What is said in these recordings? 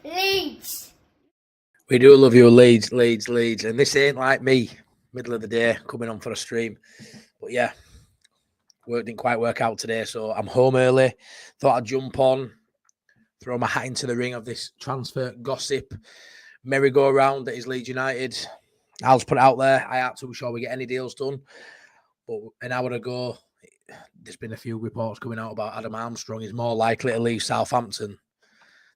Leeds. We do love you, Leeds. And this ain't like me, middle of the day, coming on for a stream. But yeah, work didn't quite work out today, so I'm home early. Thought I'd jump on, throw my hat into the ring of this transfer gossip merry-go-round that is Leeds United. I'll just put it out there. I ain't too sure we get any deals done. But an hour ago, there's been a few reports coming out about Adam Armstrong is more likely to leave Southampton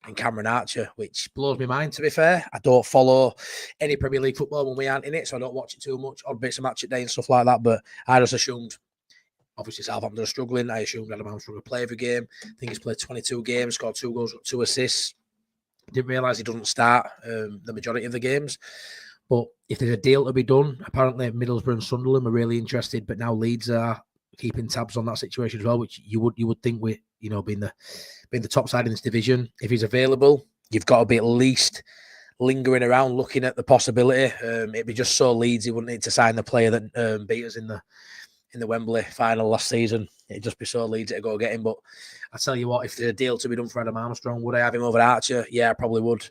than Cameron Archer, which blows my mind, to be fair. I don't follow any Premier League football when we aren't in it, so I don't watch it too much, odd bits of match at day and stuff like that. But I just assumed, obviously, Southampton are struggling. I assumed Adam Armstrong would play every game. I think he's played 22 games, scored 2 goals, 2 assists. Didn't realise he doesn't start the majority of the games. But if there's a deal to be done, apparently Middlesbrough and Sunderland are really interested, but now Leeds are keeping tabs on that situation as well, which you would think with, being the top side in this division. If he's available, you've got to be at least lingering around looking at the possibility. It'd be just so Leeds, he wouldn't need to sign the player that beat us in the Wembley final last season. It'd just be so Leeds to go get him. But I tell you what, if there's a deal to be done for Adam Armstrong, would I have him over Archer? Yeah, I probably would.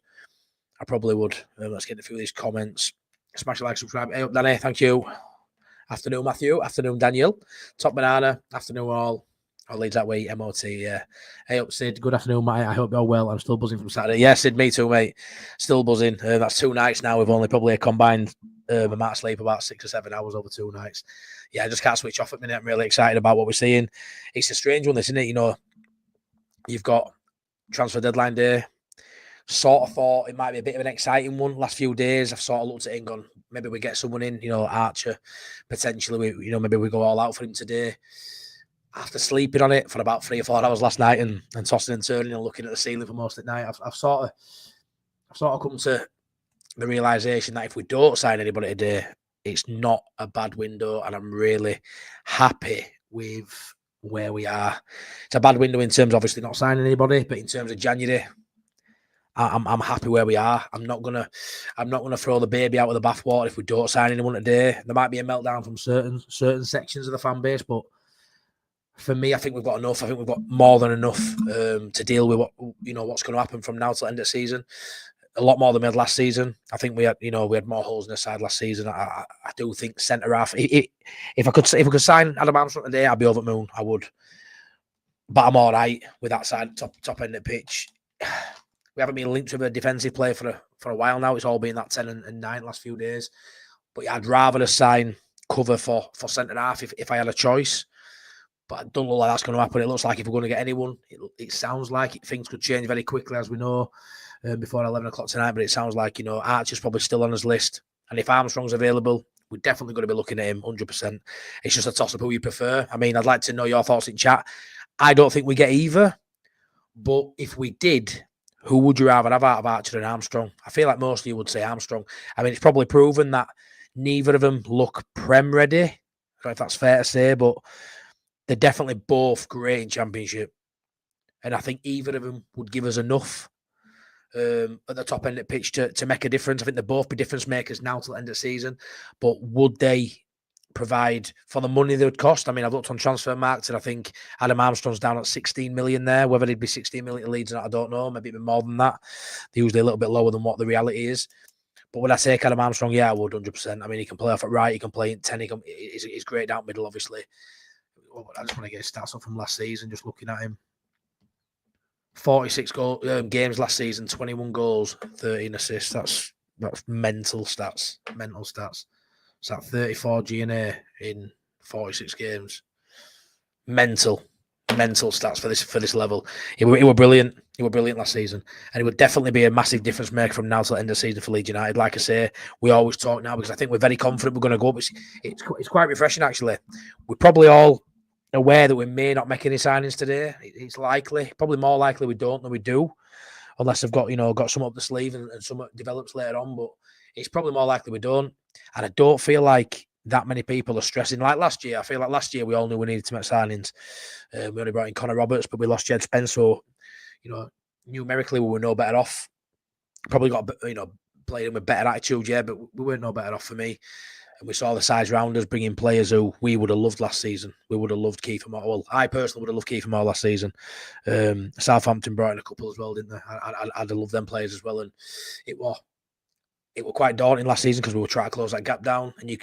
Let's get a few of these comments. Smash a like, subscribe. Hey up, Danny. Thank you. Afternoon, Matthew. Afternoon, Daniel. Top Banana. Afternoon, all. I'll lead that way. MOT. Yeah. Hey up, Sid. Good afternoon, mate. I hope you're well. I'm still buzzing from Saturday. Yeah, Sid. Me too, mate. Still buzzing. That's 2 nights now. We've only probably a combined amount of sleep about 6 or 7 hours over 2 nights. Yeah, I just can't switch off at the minute. I'm really excited about what we're seeing. It's a strange one, isn't it? You've got transfer deadline day. Sort of thought it might be a bit of an exciting one. Last few days, I've sort of looked at it and gone, maybe we get someone in, Archer, potentially. Maybe we go all out for him today. After sleeping on it for about 3 or 4 hours last night and tossing and turning and looking at the ceiling for most of the night, I've sort of come to the realization that if we don't sign anybody today, it's not a bad window, and I'm really happy with where we are. It's a bad window in terms of obviously not signing anybody, but in terms of January, I'm happy where we are. I'm not gonna throw the baby out with the bathwater if we don't sign anyone today. There might be a meltdown from certain sections of the fan base, but for me, I think we've got enough. I think we've got more than enough to deal with what's going to happen from now till the end of the season. A lot more than we had last season. I think we had more holes in the side last season. I do think centre half. If I could sign Adam Armstrong today, I'd be over the moon. I would, but I'm all right with that side top end of the pitch. We haven't been linked with a defensive player for a while now. It's all been that 10 and 9 last few days. But yeah, I'd rather just sign cover for centre half if I had a choice. But I don't look like that's going to happen. It looks like if we're going to get anyone, it sounds like things could change very quickly, as we know, before 11 o'clock tonight. But it sounds like, Archer's probably still on his list. And if Armstrong's available, we're definitely going to be looking at him 100%. It's just a toss-up who you prefer. I mean, I'd like to know your thoughts in chat. I don't think we get either. But if we did, who would you rather have out of Archer and Armstrong? I feel like most of you would say Armstrong. I mean, it's probably proven that neither of them look Prem ready. I don't know if that's fair to say, but they're definitely both great in Championship. And I think either of them would give us enough at the top end of the pitch to make a difference. I think they'll both be difference makers now till the end of the season. But would they provide for the money they would cost? I mean, I've looked on Transfermarkt and I think Adam Armstrong's down at 16 million there. Whether it'd be 16 million Leeds or not, I don't know. Maybe it'd be more than that. They're usually a little bit lower than what the reality is. But would I take Adam Armstrong? Yeah, I would, 100%. I mean, he can play off at right, he can play in 10, he's great down middle, obviously. I just want to get his stats up from last season, just looking at him. 46 games last season, 21 goals, 13 assists. That's mental stats. It's at 34 GNA in 46 games. Mental stats for this level. He were brilliant. He were brilliant last season, and it would definitely be a massive difference maker from now till the end of the season for Leeds United. Like I say, we always talk now because I think we're very confident we're going to go up. It's quite refreshing actually. We're probably all aware that we may not make any signings today. It's likely, probably more likely we don't than we do, unless they've got some up the sleeve and some develops later on. But it's probably more likely we don't. And I don't feel like that many people are stressing. Like last year, I feel like last year we all knew we needed to make signings. We only brought in Connor Roberts, but we lost Jed Spence. So, numerically we were no better off. Probably got, played him with better attitude, yeah, but we weren't no better off for me. And we saw the size round us bringing players who we would have loved last season. We would have loved Kiefer Moore. Well, I personally would have loved Kiefer Moore last season. Southampton brought in a couple as well, didn't they? I'd have loved them players as well. And it was quite daunting last season because we were trying to close that gap down. And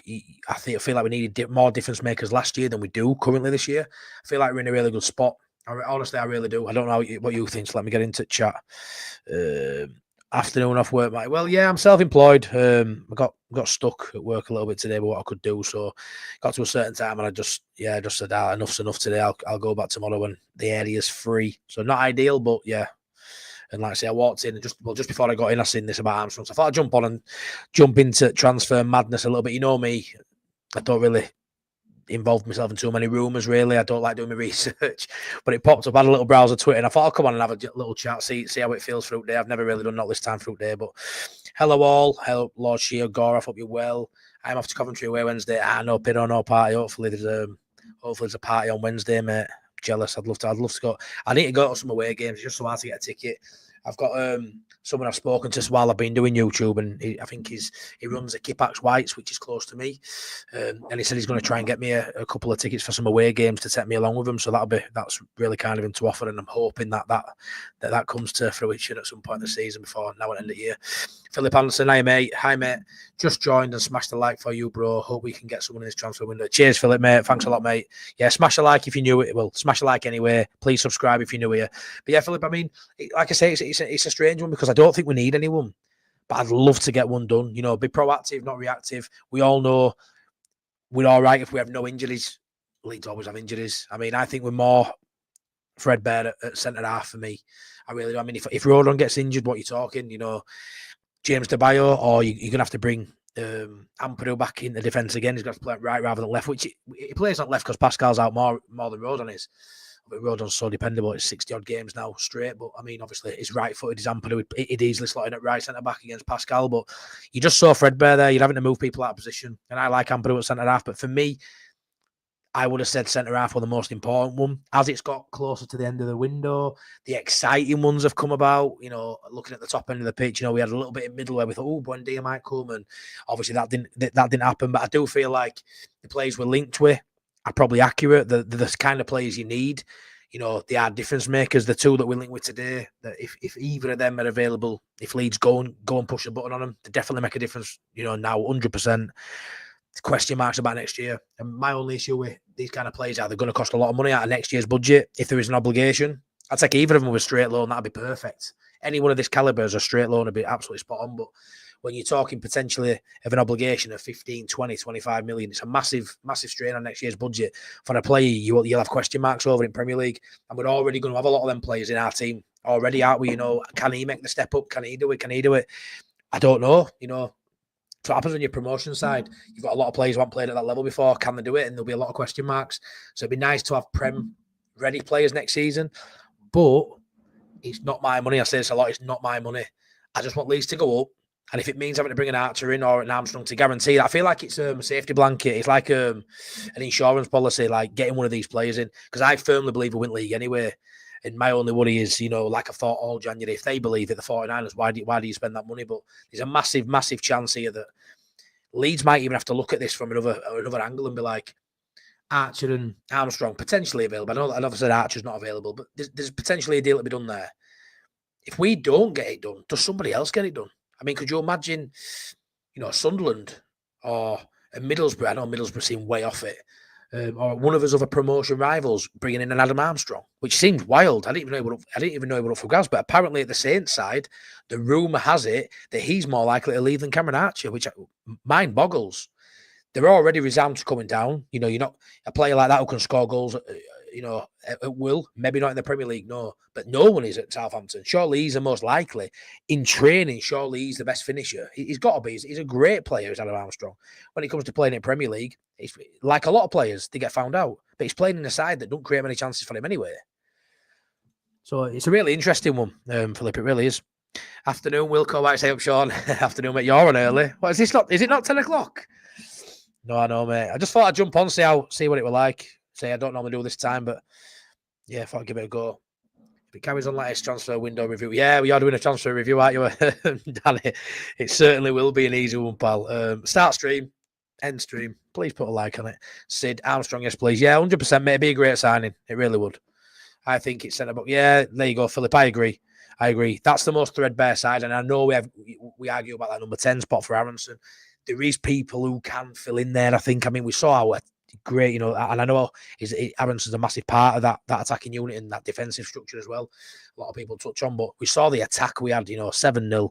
I feel like we needed more difference makers last year than we do currently this year. I feel like we're in a really good spot. Honestly, I really do. I don't know what you think. So let me get into chat. Afternoon off work, mate. Well, yeah, I'm self-employed. I got stuck at work a little bit today, but what I could do. So got to a certain time, and I just said, enough's enough today. I'll go back tomorrow when the area's free. So not ideal, but yeah. And like I say, I walked in and just before I got in, I seen this about Armstrong. So I thought I'd jump on and jump into transfer madness a little bit. You know me, I don't really involve myself in too many rumours, really. I don't like doing my research. But it popped up, I had a little browse of Twitter, and I thought I'll come on and have a little chat, see how it feels through day. I've never really done that this time through day. But hello all. Hello, Lord Shield, Gore, I hope you're well. I'm off to Coventry away Wednesday. No pin or no party. Hopefully there's a party on Wednesday, mate. Jealous. I'd love to go. I need to go to some away games. It's just so hard to get a ticket. I've got someone I've spoken to while I've been doing YouTube, and I think he runs a Kipax Whites, which is close to me, and he said he's going to try and get me a couple of tickets for some away games to take me along with him. So that's really kind of him to offer, and I'm hoping that comes to fruition at some point in the season before now and end of the year. Philip Anderson, hi mate. Just joined and smashed the like for you, bro. Hope we can get someone in this transfer window. Cheers, Philip, mate. Thanks a lot, mate. Yeah, smash a like if you knew it. Well, smash a like anyway. Please subscribe if you're new here. But yeah, Philip, I mean, like I say, it's a strange one because I don't think we need anyone, but I'd love to get one done. You know, be proactive, not reactive. We all know we're all right if we have no injuries. Leeds always have injuries. I mean, I think we're more threadbare at centre half for me. I really do. I mean, if Rodon gets injured, what you're talking, you know, James DeBayo, or you're going to have to bring Ampadu back in the defence again. He's got to play right rather than left, which he plays on left because Pascal's out more than Rodon is. But Rodon's so dependable. It's 60-odd games now straight. But, I mean, obviously, he's right-footed. He's Ampadu. He'd easily slot in at right centre-back against Pascal. But you're just so threadbare there. You're having to move people out of position. And I like Ampadu at centre-half. But for me, I would have said centre-half were the most important one. As it's got closer to the end of the window, the exciting ones have come about. You know, looking at the top end of the pitch, you know, we had a little bit in middle where we thought, oh, Buendia might come. And obviously that didn't happen. But I do feel like the players we're linked with are probably accurate. The kind of players you need. You know, they are difference makers. The two that we're linked with today, that if either of them are available, if Leeds go and push the button on them, they definitely make a difference, you know, now 100%. Question marks about next year. And my only issue with these kind of players are they're going to cost a lot of money out of next year's budget. If there is an obligation, I'd take either of them with a straight loan. That'd be perfect. Any one of this calibre as a straight loan would be absolutely spot on. But when you're talking potentially of an obligation of 15, 20, 25 million, it's a massive, massive strain on next year's budget. For a player, you'll have question marks over in Premier League. And we're already going to have a lot of them players in our team already, aren't we? You know, can he make the step up? Can he do it? I don't know, you know. So what happens on your promotion side? You've got a lot of players who haven't played at that level before. Can they do it? And there'll be a lot of question marks. So it'd be nice to have Prem-ready players next season. But it's not my money. I say this a lot. It's not my money. I just want Leeds to go up. And if it means having to bring an Archer in or an Armstrong to guarantee that, I feel like it's a safety blanket. It's like an insurance policy, like getting one of these players in. Because I firmly believe we win league anyway. And my only worry is, you know, like I thought all January, if they believe it, the 49ers, why do you spend that money? But there's a massive, massive chance here that Leeds might even have to look at this from another angle and be like, Archer and Armstrong potentially available. I know I said Archer's not available, but there's potentially a deal to be done there. If we don't get it done, does somebody else get it done? I mean, could you imagine, you know, Sunderland or Middlesbrough? I know Middlesbrough seem way off it. Or one of his other promotion rivals bringing in an Adam Armstrong, which seems wild. I didn't even know he was up for grabs. But apparently, at the Saints side, the rumor has it that he's more likely to leave than Cameron Archer, which mind boggles. They're already resigned to coming down. You know, you're not a player like that who can score goals. You know, at will. Maybe not in the Premier League, no. But no one is at Southampton. Surely he's the most likely. In training, surely he's the best finisher. He's got to be. He's a great player, Adam Armstrong. When it comes to playing in Premier League, it's like a lot of players, they get found out. But he's playing in a side that don't create many chances for him anyway. So it's a really interesting one, Philip. It really is. Afternoon, Wilco White, say up, Sean. Afternoon, mate. You're on early. What is this? Is it not 10 o'clock? No, I know, mate. I just thought I'd jump on, see what it was like. Say I don't normally do this time, but yeah, I thought I'd give it a go. If it carries on like this transfer window review, yeah, we are doing a transfer review, aren't you, Danny? It certainly will be an easy one, pal. Start stream. End stream. Please put a like on it. Sid Armstrong, yes, please. Yeah, 100%, mate. It'd be a great signing. It really would. I think it's centre back. Yeah, there you go, Philip. I agree. That's the most threadbare side, and I know we argue about that number 10 spot for Aronson. There is people who can fill in there. I think. I mean, we saw how great, and I know Aronson's a massive part of that attacking unit and that defensive structure as well. A lot of people touch on, but we saw the attack we had. 7-0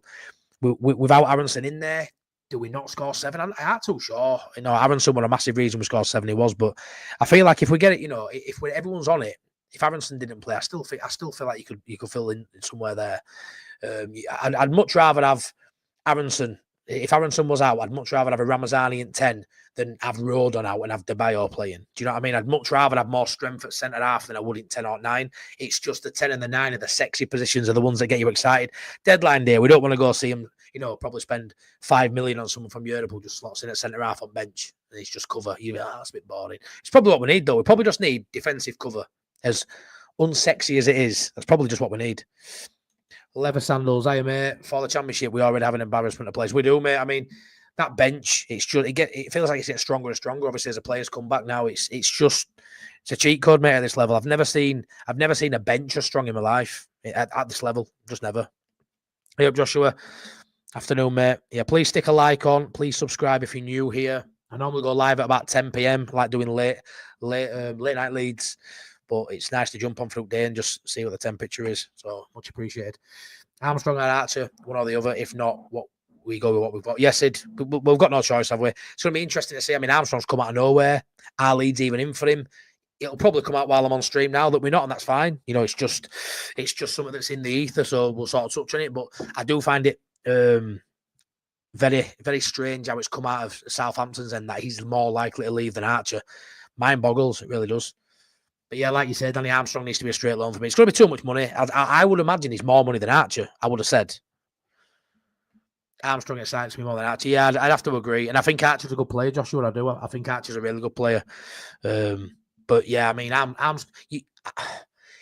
without Aronson in there. Do we not score 7? I'm not too sure. Aronson was a massive reason we scored 7. He was, but I feel like if we get it, if everyone's on it. If Aronson didn't play, I still feel like you could fill in somewhere there. I'd much rather have Aronson. If Aronson was out, I'd much rather have a Ramazani at 10 than have Rodon out and have Debayo playing. Do you know what I mean? I'd much rather have more strength at centre half than I would in 10 or 9. It's just the 10 and the 9 are the sexy positions, are the ones that get you excited. Deadline day, we don't want to go see him, probably spend 5 million on someone from Europe who just slots in at centre half on bench and it's just cover. That's a bit boring. It's probably what we need, though. We probably just need defensive cover. As unsexy as it is, that's probably just what we need. Leather sandals, mate. For the championship, we already have an embarrassment of place. We do, mate. I mean, that bench, it feels like it's getting stronger and stronger. Obviously, as the players come back now, it's a cheat code, mate. At this level, I've never seen a bench as strong in my life at this level. Just never. Hey up, Joshua. Afternoon, mate. Yeah, please stick a like on. Please subscribe if you're new here. I normally go live at about 10 p.m. like doing late night leads. But it's nice to jump on through the day and just see what the temperature is. So much appreciated. Armstrong and Archer, one or the other. If not, what we go with what we've got. Yes, we've got no choice, have we? It's going to be interesting to see. I mean, Armstrong's come out of nowhere. Our lead's even in for him. It'll probably come out while I'm on stream now that we're not, and that's fine. It's just something that's in the ether, so we'll sort of touch on it. But I do find it very, very strange how it's come out of Southampton's and that he's more likely to leave than Archer. Mind boggles, it really does. But yeah, like you said, Danny Armstrong needs to be a straight loan for me. It's going to be too much money. I would imagine he's more money than Archer. I would have said. Armstrong excites me more than Archer. Yeah, I'd have to agree. And I think Archer's a good player, Joshua. I do. I think Archer's a really good player. But yeah, I mean,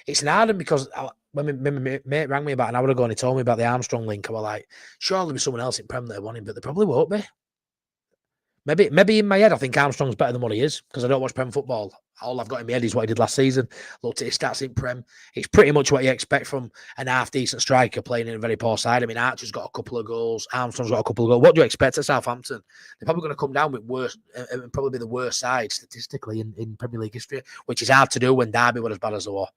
it's an hard one because when my mate rang me about an hour ago and he told me about the Armstrong link, I was like, surely there'll be someone else in Prem that want him, but there probably won't be. Maybe in my head, I think Armstrong's better than what he is because I don't watch Prem football. All I've got in my head is what he did last season. Looked at his stats in Prem. It's pretty much what you expect from an half-decent striker playing in a very poor side. I mean, Archer's got a couple of goals. Armstrong's got a couple of goals. What do you expect at Southampton? They're probably going to come down with worse, and probably be the worst side statistically in Premier League history, which is hard to do when Derby were as bad as they were.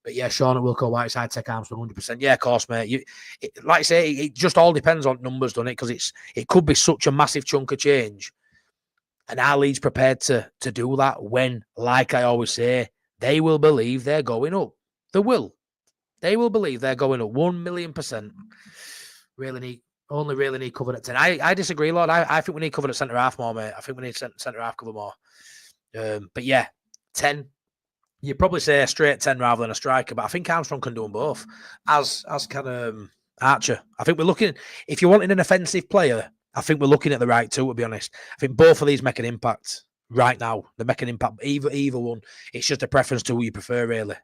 But yeah, Sean at Wilco Whiteside, take Armstrong 100%. Yeah, of course, mate. Like I say, it just all depends on numbers, doesn't it? Because it could be such a massive chunk of change. And our Leeds prepared to do that when, like I always say, they will believe they're going up. They will. They will believe they're going up 1,000,000%. Really need covered at 10. I disagree, Lord. I think we need covered at centre half more, mate. I think we need centre half cover more. But yeah, 10. You'd probably say a straight 10 rather than a striker, but I think Armstrong can do them both. As can Archer. I think we're looking, if you're wanting an offensive player, I think we're looking at the right two, to be honest. I think both of these make an impact right now. They make an impact. Either one. It's just a preference to who you prefer, really.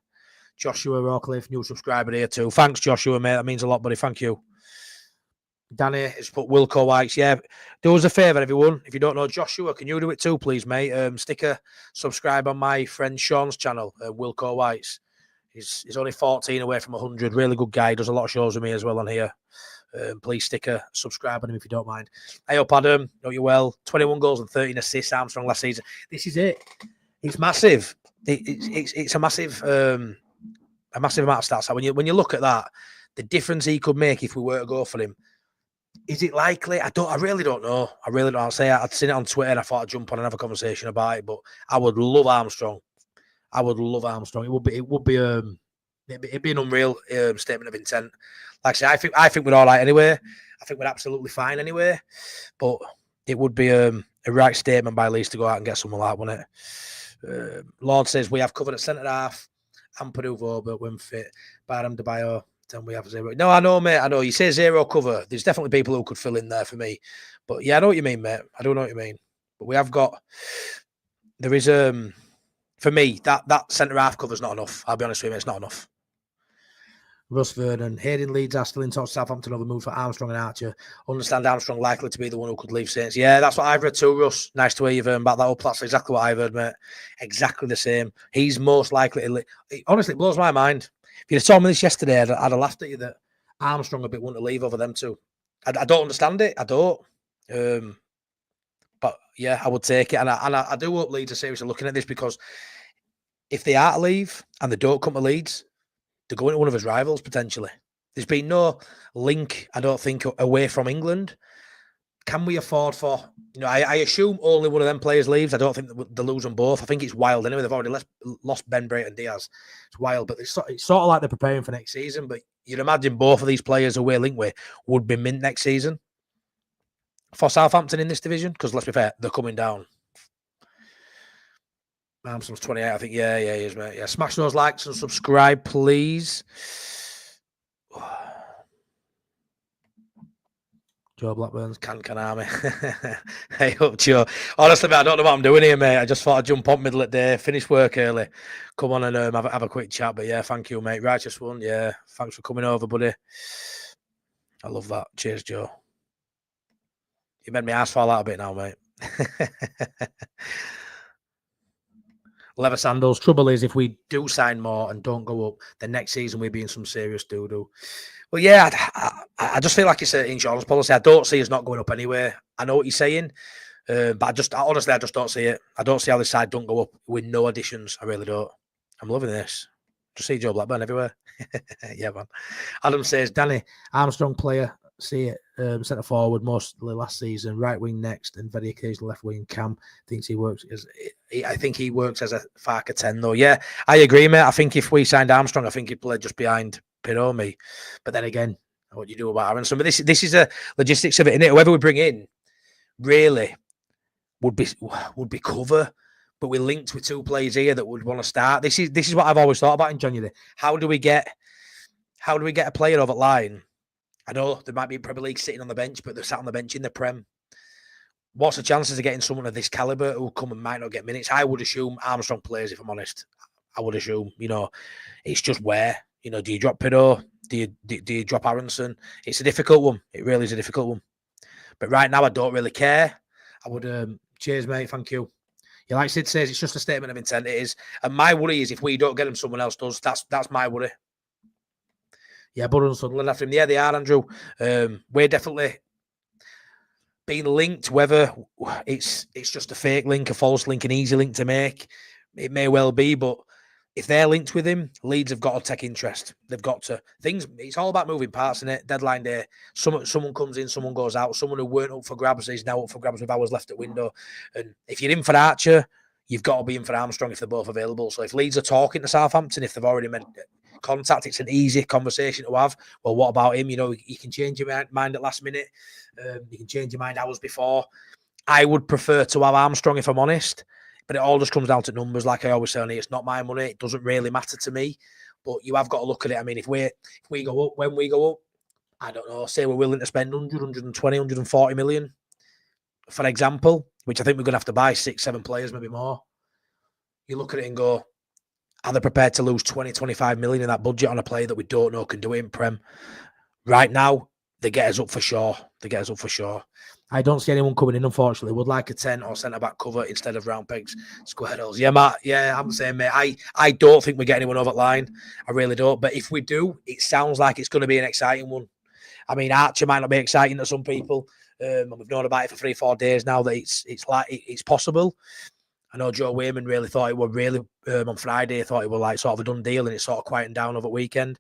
Joshua Rawcliffe, new subscriber here too. Thanks, Joshua, mate. That means a lot, buddy. Thank you. Danny has put Wilco Whites. Yeah, do us a favour, everyone. If you don't know Joshua, can you do it too, please, mate? Stick a subscribe on my friend Sean's channel, Wilco Whites. He's only 14 away from 100. Really good guy. He does a lot of shows with me as well on here. Please stick a subscribe on him if you don't mind. Hey up, Adam. Know you well. 21 goals and 13 assists, Armstrong last season. This is it. It's massive. It's a massive amount of stats. When you look at that, the difference he could make if we were to go for him. Is it likely? I really don't know. I really don't. I'd say I'd seen it on Twitter and I thought I'd jump on and have a conversation about it. But I would love Armstrong. It'd be an unreal statement of intent. Like I say, I think we're all right anyway. I think we're absolutely fine anyway. But it would be a right statement by Leeds to go out and get someone like that, wouldn't it? Lord says we have covered at centre half. Ampadu, but when fit. Barham Debayo. Then we have 0. No, I know, mate. I know. You say 0 cover. There's definitely people who could fill in there for me. But yeah, I know what you mean, mate. I do know what you mean. But we have got. There is for me that centre half cover's not enough. I'll be honest with you, it's not enough. Russ Vernon, Hayden Leeds are still in touch. Southampton over move for Armstrong and Archer. Understand Armstrong likely to be the one who could leave Saints. Yeah, that's what I've read too, Russ. Nice to hear you've heard about that up. That's exactly what I've heard, mate. Exactly the same. He's most likely to honestly, it blows my mind. If you'd have told me this yesterday, I'd have laughed at you that Armstrong would be wanting to leave over them two. I don't understand it. I don't. But yeah, I would take it. And I do hope Leeds are seriously looking at this, because if they are to leave and they don't come to Leeds, they're going to one of his rivals potentially. There's been no link, I don't think, away from England. Can we afford for, I assume only one of them players leaves. I don't think they lose them both. I think it's wild anyway. They've already lost Ben Brayton Diaz. It's wild, but it's sort of like they're preparing for next season. But you'd imagine both of these players who we're linked with would be mint next season for Southampton in this division, because let's be fair, they're coming down. Armstrong's 28, I think. Yeah, he is, mate. Yeah, smash those likes and subscribe, please. Joe Blackburn's can army. Hey up, Joe. Honestly, mate, I don't know what I'm doing here, mate. I just thought I'd jump on middle of the day, finish work early, come on and have a quick chat. But yeah, thank you, mate. Righteous one. Yeah, thanks for coming over, buddy. I love that. Cheers, Joe. You made me ass fall out a bit now, mate. Leather sandals. Trouble is, if we do sign more and don't go up, then next season we'll be in some serious doo-doo. Well, yeah, I just feel like it's an insurance policy. I don't see us not going up anywhere. I know what you're saying, but honestly, I just don't see it. I don't see how this side don't go up with no additions. I really don't. I'm loving this. Just see Joe Blackburn everywhere. Yeah, man. Adam says, Danny, Armstrong player, see it, centre forward mostly last season, right wing next, and very occasional left wing. Cam thinks he works I think he works as a Farker 10 though. Yeah, I agree, mate. I think if we signed Armstrong, I think he'd play just behind Piromi. But then again, what do you do about Aronson? But this is a logistics of it, innit? Whoever we bring in really would be cover. But we're linked with two players here that would want to start. This is what I've always thought about in January. How do we get a player over the line? I know there might be Premier League sitting on the bench, but they're sat on the bench in the Prem. What's the chances of getting someone of this caliber who come and might not get minutes? I would assume Armstrong plays, if I'm honest. I would assume, it's just where, do you drop Pido? Do you drop Aronson? It's a difficult one. It really is a difficult one. But right now, I don't really care. I would, cheers, mate. Thank you. Yeah, like Sid says, it's just a statement of intent. It is. And my worry is if we don't get him, someone else does. That's my worry. Yeah, Borough and Sunderland after him. Yeah, they are, Andrew. We're definitely being linked, whether it's just a fake link, a false link, an easy link to make. It may well be, but if they're linked with him, Leeds have got to take interest. They've got to. It's all about moving parts, isn't it? Deadline day. Someone comes in, someone goes out. Someone who weren't up for grabs is now up for grabs with hours left at window. And if you're in for Archer, you've got to be in for Armstrong if they're both available. So if Leeds are talking to Southampton, if they've already made contact, it's an easy conversation to have. Well, what about him? You can change your mind at last minute. You can change your mind hours before. I would prefer to have Armstrong, if I'm honest. But it all just comes down to numbers. Like I always say, it's not my money. It doesn't really matter to me. But you have got to look at it. I mean, if we go up, when we go up, I don't know, say we're willing to spend 100, 120, 140 million, for example, which I think we're going to have to buy 6-7 players, maybe more. You look at it and go, are they prepared to lose 20, 25 million in that budget on a player that we don't know can do it in Prem? Right now, they get us up for sure. I don't see anyone coming in, unfortunately. Would like a 10 or centre-back cover instead of round pegs, square holes. Yeah, Matt. Yeah, I'm saying, mate, I don't think we get anyone over the line. I really don't. But if we do, it sounds like it's going to be an exciting one. I mean, Archer might not be exciting to some people. And we've known about it for 3-4 days now that it's possible. I know Joe Wayman really thought it was on Friday, thought it was like sort of a done deal, and it's sort of quieting down over the weekend.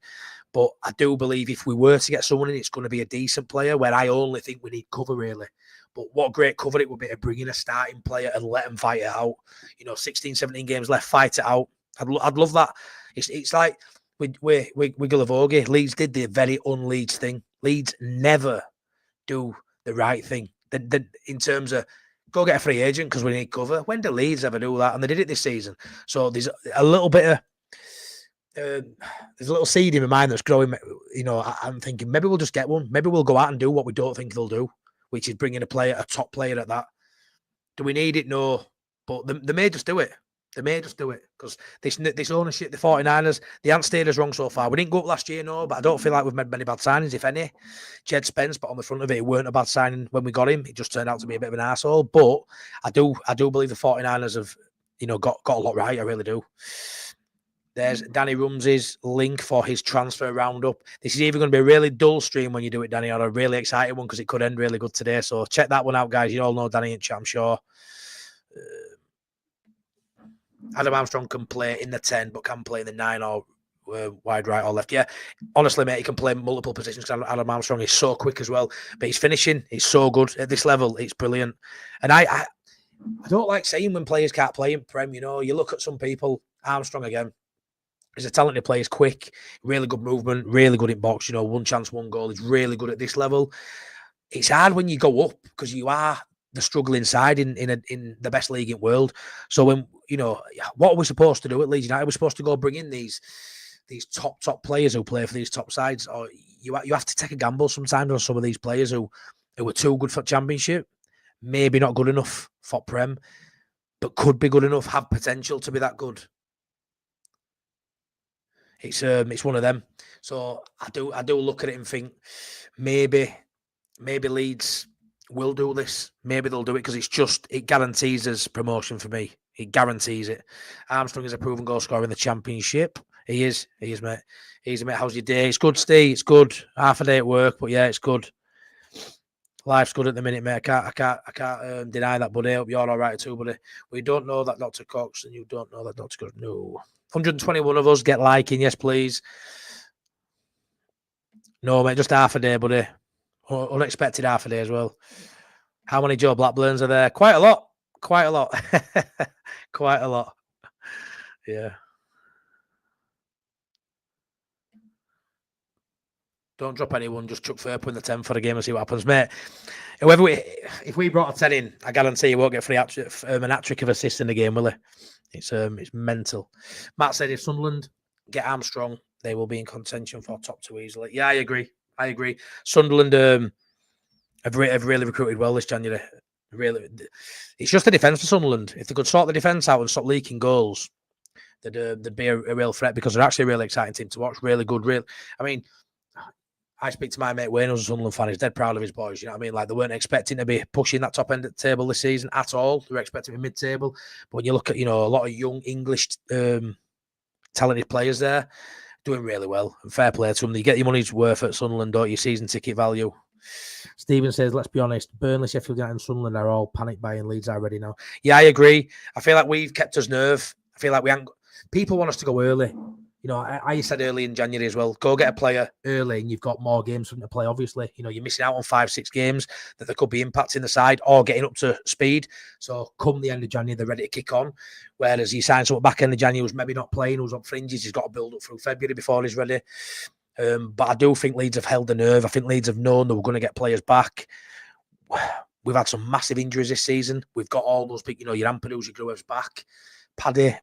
But I do believe if we were to get someone in, it's going to be a decent player, where I only think we need cover, really. But what great cover it would be to bring in a starting player and let them fight it out. 16, 17 games left, fight it out. I'd love that. It's like with Gillavogie, Leeds did the very un-Leeds thing. Leeds never do the right thing. In terms of, go get a free agent because we need cover. When do Leeds ever do that? And they did it this season. So there's a little bit of, there's a little seed in my mind that's growing. I'm thinking maybe we'll just get one. Maybe we'll go out and do what we don't think they'll do, which is bring in a top player at that. Do we need it? No. But they may just do it. They may just do it because this ownership, the 49ers, they haven't steered us wrong so far. We didn't go up last year, no, but I don't feel like we've made many bad signings, if any. Jed Spence, but on the front of it, it weren't a bad signing when we got him. It just turned out to be a bit of an arsehole. But I do believe the 49ers have, got a lot right. I really do. There's Danny Rumsey's link for his transfer roundup. This is either going to be a really dull stream when you do it, Danny, or a really exciting one because it could end really good today. So check that one out, guys. You all know Danny in chat, I'm sure. Adam Armstrong can play in the 10, but can play in the 9 or wide right or left. Yeah, honestly, mate, he can play multiple positions because Adam Armstrong is so quick as well. But his finishing is so good at this level. It's brilliant. And I don't like saying when players can't play in Prem. You look at some people, Armstrong again. He's a talented player. He's quick, really good movement, really good in box. One chance, one goal. He's really good at this level. It's hard when you go up because you are the struggling side in the best league in the world. So when what are we supposed to do at Leeds United? We're supposed to go bring in these top players who play for these top sides, or you have to take a gamble sometimes on some of these players who are too good for Championship, maybe not good enough for Prem, but could be good enough, have potential to be that good. It's one of them. So I do look at it and think maybe Leeds will do this. Maybe they'll do it because it guarantees us promotion for me. It guarantees it. Armstrong is a proven goal scorer in the Championship. He is, mate. Mate. How's your day? It's good, Steve. It's good. Half a day at work, but yeah, it's good. Life's good at the minute, mate. I can't deny that, buddy. I hope you're all right too, buddy. We don't know that Dr. Cox, and you don't know that Dr. Cox. No. 121 of us get liking, yes, please. No, mate, just half a day, buddy. Unexpected half a day as well. How many Joe Blackburns are there? Quite a lot. Quite a lot. Yeah. Don't drop anyone. Just chuck Furpo in the 10 for a game and see what happens, mate. If we brought a 10 in, I guarantee you won't get an hat-trick of assists in the game, will he? It's mental. Matt said if Sunderland get Armstrong, they will be in contention for top 2 easily. Yeah, I agree. Sunderland have really recruited well this January. Really, it's just the defence for Sunderland. If they could sort the defence out and stop leaking goals, they'd be a real threat because they're actually a really exciting team to watch. Really good. I speak to my mate Wayne, who's a Sunderland fan. He's dead proud of his boys. You know what I mean? Like, they weren't expecting to be pushing that top end of the table this season at all. They were expecting to be mid-table. But when you look at, a lot of young English talented players there, doing really well. And fair play to them. You get your money's worth at Sunderland, don't you? Season ticket value. Stephen says, let's be honest, Burnley, Sheffield United and Sunderland are all panic buying. Leeds are ready now. Yeah, I agree. I feel like we've kept us nerve. I feel like people want us to go early. I said early in January as well, go get a player early and you've got more games for them to play, obviously. You're missing out on 5-6 games that there could be impacting the side or getting up to speed. So come the end of January, they're ready to kick on. Whereas you sign someone back end of January who's maybe not playing, who's on fringes, he's got to build up through February before he's ready. But I do think Leeds have held the nerve. I think Leeds have known that we're going to get players back. We've had some massive injuries this season. We've got all those big, your Ampadu's, your Gruev's back. Paddy,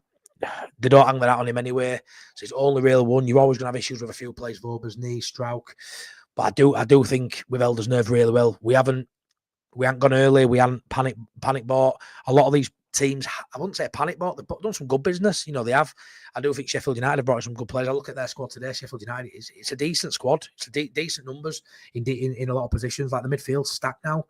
they don't hang that out on him anyway. So it's only real one. You're always going to have issues with a few players, Vober's knee, Strauch. But I do think we've held his nerve really well. We haven't gone early. We haven't panic bought. A lot of these teams, I wouldn't say panic bought, they've done some good business. They have. I do think Sheffield United have brought some good players. I look at their squad today. Sheffield United, it's a decent squad. It's a decent numbers in a lot of positions. Like the midfield's stacked now.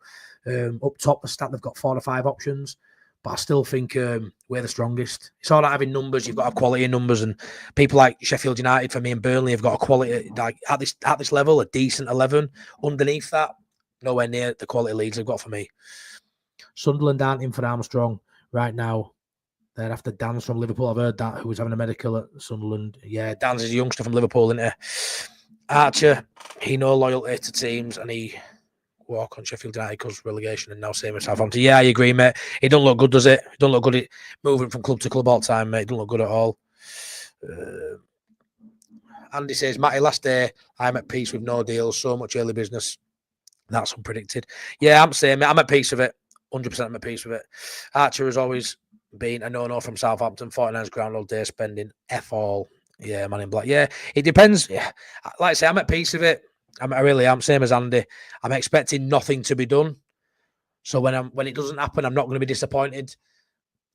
Up top, the stack, they've got 4 or 5 options. But I still think we're the strongest. It's all right having numbers. You've got to have quality in numbers. And people like Sheffield United, for me, and Burnley have got a quality, like at this level, a decent 11. Underneath that, nowhere near the quality Leeds have got for me. Sunderland aren't in for Armstrong right now. They're after Dan's from Liverpool. I've heard that, who was having a medical at Sunderland. Yeah, Dan's is a youngster from Liverpool, isn't he? Archer, he no loyalty to teams, and he walk on Sheffield United because relegation and now same as Southampton. Yeah, I agree, mate. It don't look good, does it? It don't look good. Moving from club to club all the time, mate. It don't look good at all. Andy says, Matty, last day, I'm at peace with no deals. So much early business. That's unpredicted. Yeah, I'm saying, mate, I'm at peace with it. 100% I'm at peace with it. Archer has always been a no-no from Southampton. 49's ground all day spending F all. Yeah, man in black. Yeah, it depends. Yeah, like I say, I'm at peace with it. I really am, same as Andy. I'm expecting nothing to be done. So when it doesn't happen, I'm not going to be disappointed.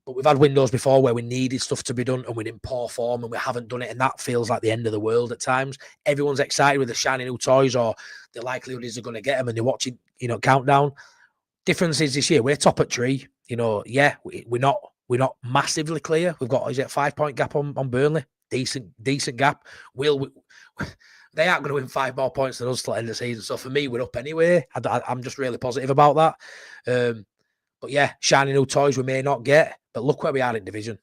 But we've had windows before where we needed stuff to be done and we didn't pour form and we haven't done it. And that feels like the end of the world at times. Everyone's excited with the shiny new toys or the likelihood is they're going to get them and they're watching, countdown. Difference is this year, we're top at 3. Yeah, we're not massively clear. We've got, is it a 5-point gap on Burnley? Decent gap. They aren't going to win 5 more points than us till the end of the season. So for me, we're up anyway. I'm just really positive about that. But yeah, shiny new toys we may not get, but look where we are in division.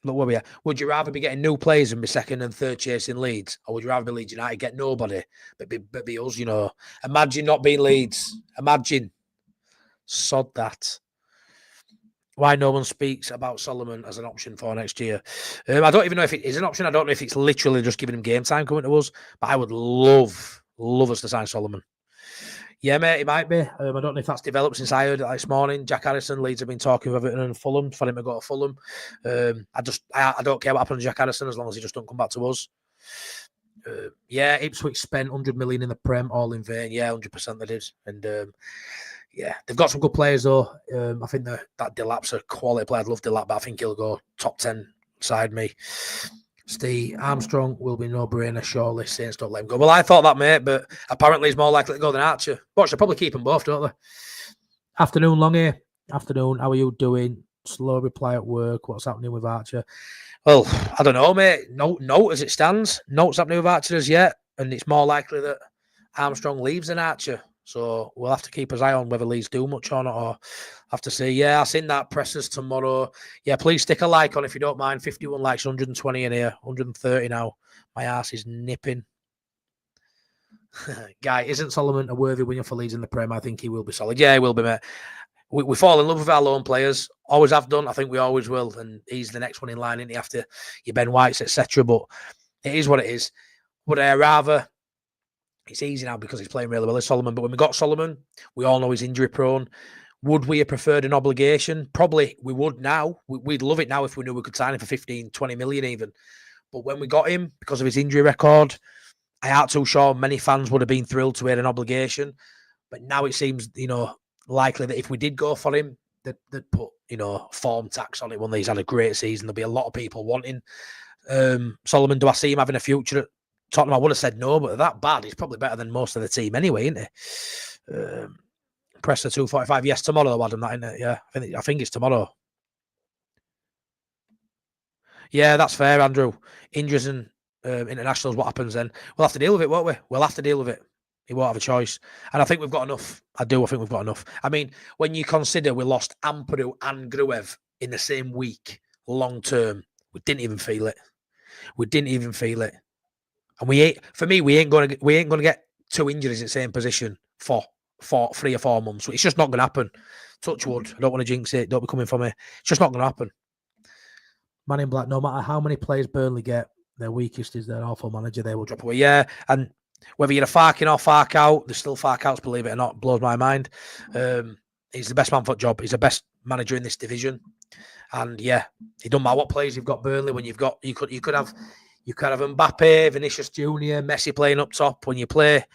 Look where we are. Would you rather be getting new players and be second and third chasing Leeds? Or would you rather be Leeds United, get nobody, but be us, Imagine not being Leeds. Imagine. Sod that. Why no one speaks about Solomon as an option for next year. I don't even know if it is an option. I don't know if it's literally just giving him game time coming to us, but I would love us to sign Solomon. Yeah, mate, it might be. I don't know if that's developed since I heard it this morning. Jack Harrison, Leeds have been talking with Everton and Fulham for him to go to Fulham. I don't care what happened to Jack Harrison as long as he just don't come back to us. Yeah, Ipswich spent 100 million in the Prem, all in vain. Yeah, 100% they did. And yeah, they've got some good players though. I think that Delap's a quality player. I'd love Delap, but I think he'll go top 10 side me. Steve Armstrong will be no-brainer, surely. Saints don't let him go. Well, I thought that, mate, but apparently he's more likely to go than Archer. Watch, they probably keep them both, don't they? Afternoon, Longy. Afternoon, how are you doing? Slow reply at work. What's happening with Archer? Well, I don't know, mate. Note as it stands. Note's happening with Archer as yet, and it's more likely that Armstrong leaves than Archer. So we'll have to keep his eye on whether Leeds do much or not, or have to see. Yeah, I've seen that. Pressers tomorrow. Yeah, please stick a like on if you don't mind. 51 likes, 120 in here, 130 now. My ass is nipping. Guy, isn't Solomon a worthy winner for Leeds in the Prem? I think he will be solid. Yeah, he will be, mate. We fall in love with our lone players. Always have done. I think we always will. And he's the next one in line, isn't he, after your Ben Whites, etc. But it is what it is. Would I rather... It's easy now because he's playing really well as Solomon. But when we got Solomon, we all know he's injury prone. Would we have preferred an obligation? Probably we would now. We'd love it now if we knew we could sign him for 15, 20 million even. But when we got him, because of his injury record, I aren't too sure many fans would have been thrilled to hear an obligation. But now it seems, likely that if we did go for him, they'd put, form tax on it when he's had a great season. There'll be a lot of people wanting Solomon. Do I see him having a future at Tottenham? I would have said no, but that bad. He's probably better than most of the team anyway, isn't he? Presser 245. Yes, tomorrow, Adam. That, isn't it? Yeah, I think it's tomorrow. Yeah, that's fair, Andrew. Injuries and internationals. What happens then? We'll have to deal with it, won't we? We'll have to deal with it. He won't have a choice. And I think we've got enough. I think we've got enough. I mean, when you consider we lost Ampadu and Gruev in the same week, long term, we didn't even feel it. And we ain't going to get 2 injuries in the same position for 3 or 4 months. It's just not going to happen. Touch wood. I don't want to jinx it. Don't be coming for me. It's just not going to happen. Man in Black, no matter how many players Burnley get, their weakest is their awful manager. They will drop away. Yeah, and whether you're a Fark in or Fark out, there's still Fark outs, believe it or not. Blows my mind. He's the best man for the job. He's the best manager in this division. And yeah, it doesn't matter what players you've got Burnley. When you could have Mbappe, Vinicius Junior, Messi playing up top. When you play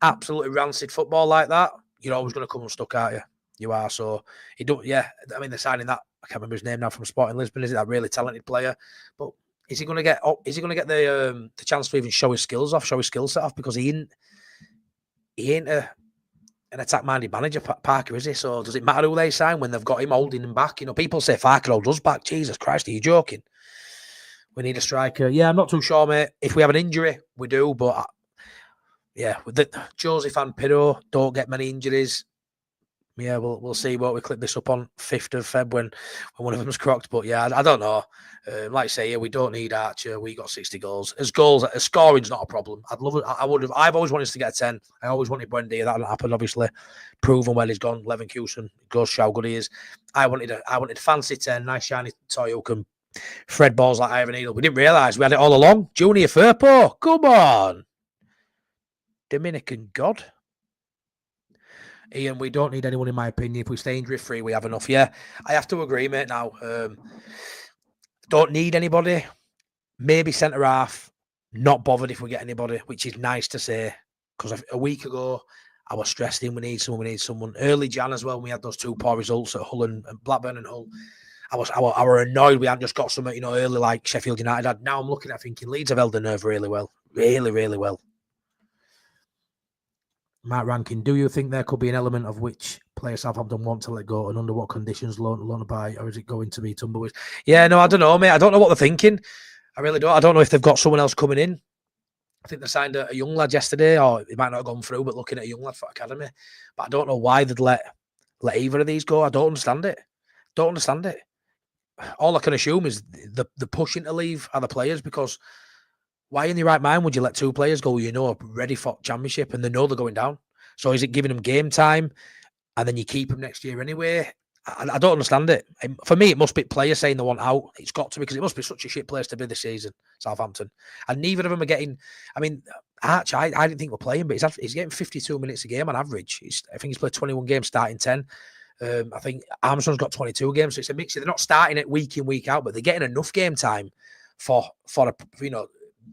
absolutely rancid football like that, you're always going to come unstuck, aren't you? You are. So he don't. Yeah, I mean they're signing that. I can't remember his name now from Sporting Lisbon. Is it that really talented player? But is he going to get? Is he going to get the chance to even show his skills off, show his skill set off? Because he ain't an attack-minded manager, Parker, is he? So does it matter who they sign when they've got him holding him back? People say Farker holds us back. Jesus Christ, are you joking? We need a striker. Yeah, I'm not too sure, mate. If we have an injury, we do. But yeah, with Joseph and Pirro don't get many injuries. Yeah, we'll see what we clip this up on 5th of Feb when one of them's crocked. But yeah, I don't know. Like I say, yeah, we don't need Archer. We got 60 goals. As scoring's not a problem. I'd love it. I've always wanted us to get a 10. I always wanted Buendia. That didn't happen, obviously. Proven when he's gone. Leverkusen goes show how good he is. I wanted fancy 10, nice shiny toy who can thread balls like Ivan Needle. We didn't realise we had it all along. Junior Firpo, come on. Dominican God. Ian, we don't need anyone, in my opinion. If we stay injury-free, we have enough. Yeah, I have to agree, mate, now. Don't need anybody. Maybe centre-half. Not bothered if we get anybody, which is nice to say. Because a week ago, I was stressed in. We need someone. Early Jan as well, when we had those 2 poor results at Hull and Blackburn and Hull. I were annoyed we hadn't just got something, early like Sheffield United had. Now I'm looking at thinking Leeds have held the nerve really well. Really, really well. Matt Rankin, do you think there could be an element of which player Southampton want to let go and under what conditions loan by, or is it going to be Tumbleweeds? Yeah, no, I don't know, mate. I don't know what they're thinking. I really don't. I don't know if they've got someone else coming in. I think they signed a young lad yesterday, or it might not have gone through, but looking at a young lad for academy. But I don't know why they'd let either of these go. I don't understand it. All I can assume is the pushing to leave are the players, because why in your right mind would you let two players go, ready for championship, and they know they're going down? So is it giving them game time and then you keep them next year anyway? I don't understand it. For me, it must be players saying they want out. It's got to, because it must be such a shit place to be this season, Southampton. And neither of them are getting, Arch, I didn't think we're playing, but he's getting 52 minutes a game on average. I think he's played 21 games, starting 10. I think Armstrong's got 22 games, so it's a mix. They're not starting it week in, week out, but they're getting enough game time for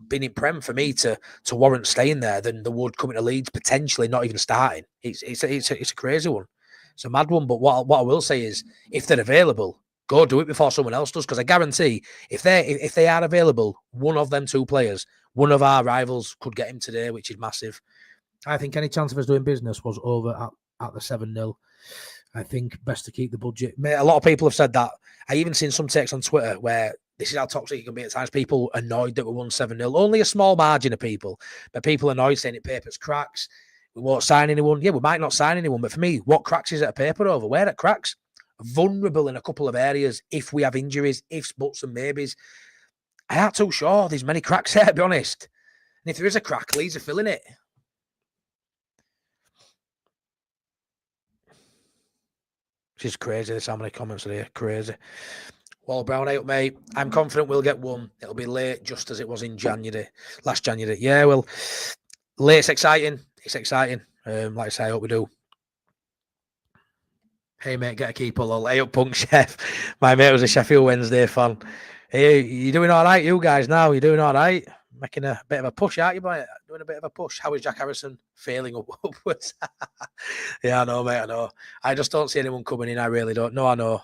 being in Prem for me to warrant staying there than the would coming to Leeds, potentially not even starting. It's a crazy one. It's a mad one. But what I will say is, if they're available, go do it before someone else does, because I guarantee if they are available, one of them two players, one of our rivals could get him today, which is massive. I think any chance of us doing business was over at the 7-0. I think best to keep the budget. Mate, a lot of people have said that. I even seen some texts on Twitter where this is how toxic it can be at times. People annoyed that we won 7-0. Only a small margin of people, but people annoyed saying it papers cracks. We won't sign anyone. Yeah, we might not sign anyone, but for me, what cracks is it a paper over? Where it cracks? Vulnerable in a couple of areas if we have injuries, ifs, buts, and maybes. I aren't too sure there's many cracks there, to be honest. And if there is a crack, Leeds are filling it. This is crazy. There's how many comments are here. Crazy. Wall Brown, hey up, mate. I'm confident we'll get one. It'll be late, just as it was in last January. Yeah, well, late's exciting. It's exciting. Like I say, I hope we do. Hey, mate, get a keeper, lol. Hey up, Punk Chef. My mate was a Sheffield Wednesday fan. Hey, you doing all right, you guys, now? You doing all right? Making a bit of a push, aren't you, boy? Doing a bit of a push. How is Jack Harrison failing upwards? Yeah, I know, mate, I know. I just don't see anyone coming in. I really don't. No, I know.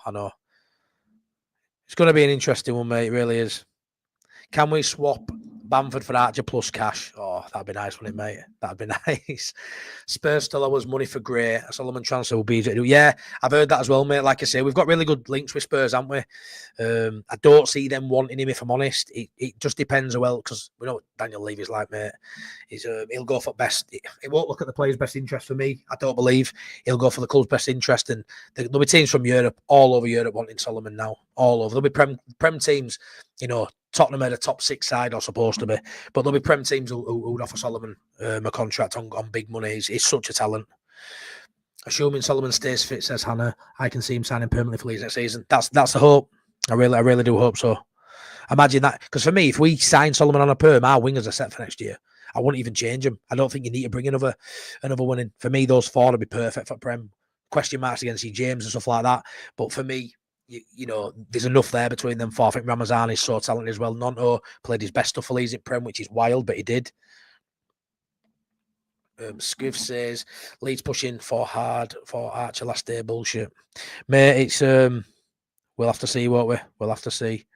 It's going to be an interesting one, mate. It really is. Can we swap Bamford for Archer plus cash? Oh, that'd be nice, wouldn't it, mate? That'd be nice. Spurs still owe us money for Gray. A Solomon transfer will be easy to do. Yeah, I've heard that as well, mate. Like I say, we've got really good links with Spurs, haven't we? I don't see them wanting him, if I'm honest. It just depends, well, because we know what Daniel Levy's like, mate. He'll go for best. He won't look at the player's best interest for me. I don't believe he'll go for the club's best interest. And there'll be teams from Europe, all over Europe, wanting Solomon now. All over. There'll be Prem teams, Tottenham are the top 6 side, or supposed to be, but there'll be Prem teams who would offer Solomon a contract on big money. He's such a talent. Assuming Solomon stays fit, says Hannah, I can see him signing permanently for Leeds next season. That's the hope. I really do hope so. Imagine that, because for me, if we sign Solomon on a perm, our wingers are set for next year. I wouldn't even change them. I don't think you need to bring another one in. For me, those 4 would be perfect for Prem. Question marks against James and stuff like that, but for me, there's enough there between them 4. I think Ramazan is so talented as well. Nonto played his best stuff for Leeds in Prem, which is wild, but he did. Squiff says Leeds pushing for hard for Archer last day. Bullshit, mate. It's we'll have to see, won't we? We'll have to see.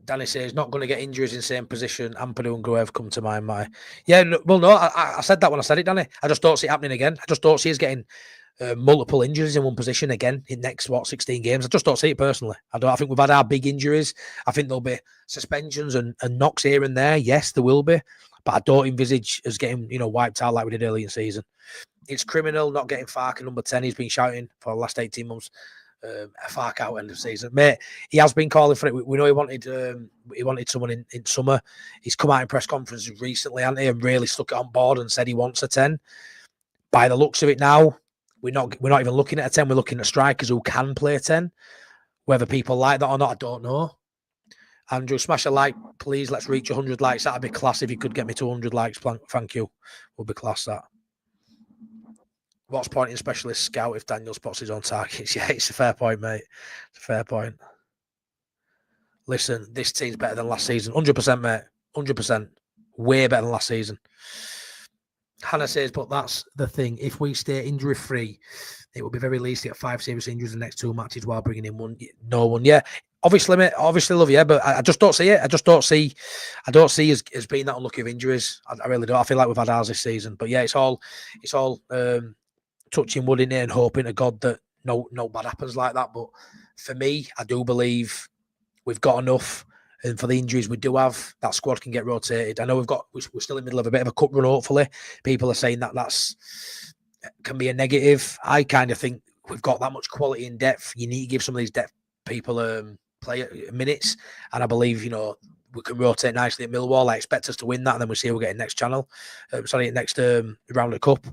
Danny says not going to get injuries in the same position. Ampadu and Gruev come to mind. Yeah, well, no, I said that when I said it, Danny. I just don't see it happening again. I just don't see us getting multiple injuries in one position again in next 16 games. I just don't see it personally. I think we've had our big injuries. I think there'll be suspensions and knocks here and there. Yes, there will be, but I don't envisage us getting wiped out like we did early in the season. It's criminal not getting Farke number 10. He's been shouting for the last 18 months. A Farke out end of season, mate. He has been calling for it. We know he wanted someone in summer. He's come out in press conferences recently, hasn't he, and really stuck it on board and said he wants a 10. By the looks of it now, we're not even looking at a 10. We're looking at strikers who can play 10. Whether people like that or not, I don't know. Andrew, smash a like, please. Let's reach 100 likes. That'd be class if you could get me to 100 likes. Thank you. Would be class, that. What's pointing specialist scout if Daniel spots his own targets? Yeah, it's a fair point, mate. It's a fair point. Listen, this team's better than last season. 100%, mate. 100%. Way better than last season. Hannah says, but that's the thing. If we stay injury free, it will be very least to get 5 serious injuries in the next 2 matches while bringing in no one. Yeah, obviously, mate. Obviously, love you, but I just don't see it. I don't see as being that unlucky of injuries. I really don't. I feel like we've had ours this season, but yeah, it's all touching wood in it and hoping to God that no bad happens like that. But for me, I do believe we've got enough. And for the injuries we do have, that squad can get rotated. I know we're still in the middle of a bit of a cup run, hopefully. People are saying that's can be a negative. I kind of think we've got that much quality in depth. You need to give some of these depth people play minutes. And I believe, we can rotate nicely at Millwall. I expect us to win that, and then we'll see who we're getting next channel. Next round of cup.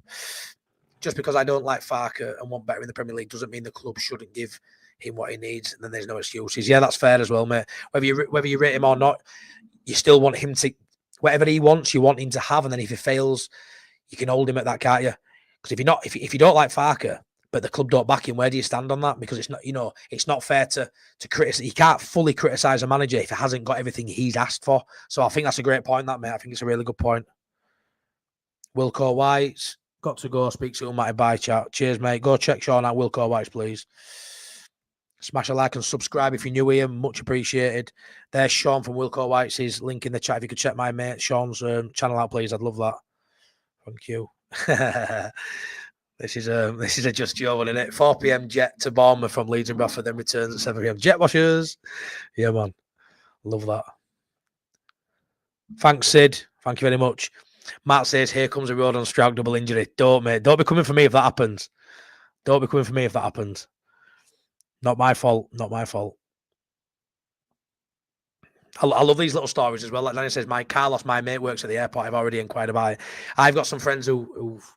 Just because I don't like Farker and want better in the Premier League doesn't mean the club shouldn't give him what he needs, and then there's no excuses. Yeah, that's fair as well, mate. Whether you rate him or not, you still want him to, whatever he wants, you want him to have, and then if he fails, you can hold him at that, can't you? Because if you don't like Farker, but the club don't back him, where do you stand on that? Because it's not, it's not fair to criticize. You can't fully criticize a manager if he hasn't got everything he's asked for. So I think that's a great point, that, mate. I think it's a really good point. Wilco White, got to go. Speak soon, Matty. Bye, chat. Cheers, mate. Go check Sean out. Wilco White, please. Smash a like and subscribe if you're new here. Much appreciated. There's Sean from Wilco White's. His link in the chat. If you could check my mate Sean's channel out, please. I'd love that. Thank you. This is a Just Joe one, isn't it? 4 p.m. jet to Bournemouth from Leeds and Bradford, then returns at 7 p.m. Jet washers. Yeah, man. Love that. Thanks, Sid. Thank you very much. Matt says, here comes a road on Stroud, double injury. Don't, mate. Don't be coming for me if that happens. Don't be coming for me if that happens. Not my fault. Not my fault. I love these little stories as well. Like Danny says, Carlos, my mate, works at the airport. I've already inquired about it. I've got some friends who've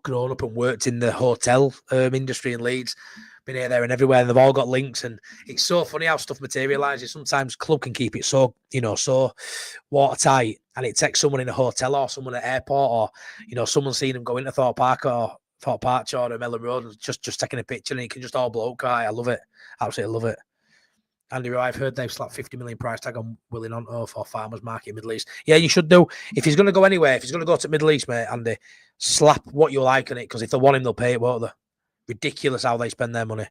grown up and worked in the hotel industry in Leeds, been here, there, and everywhere, and they've all got links. And it's so funny how stuff materialises. Sometimes club can keep it so watertight, and it takes someone in a hotel or someone at airport, or someone seeing them go into Thorpe Park or Mellon Road and just taking a picture, and it can just all blow up. I love it, absolutely love it. Andy, I've heard they've slapped 50 million price tag on Willie Nonto for Farmers Market in Middle East. Yeah, you should do. If he's going to go anywhere, if he's going to go to Middle East, mate, Andy, slap what you like on it, because if they want him, they'll pay it, won't they? Ridiculous how they spend their money.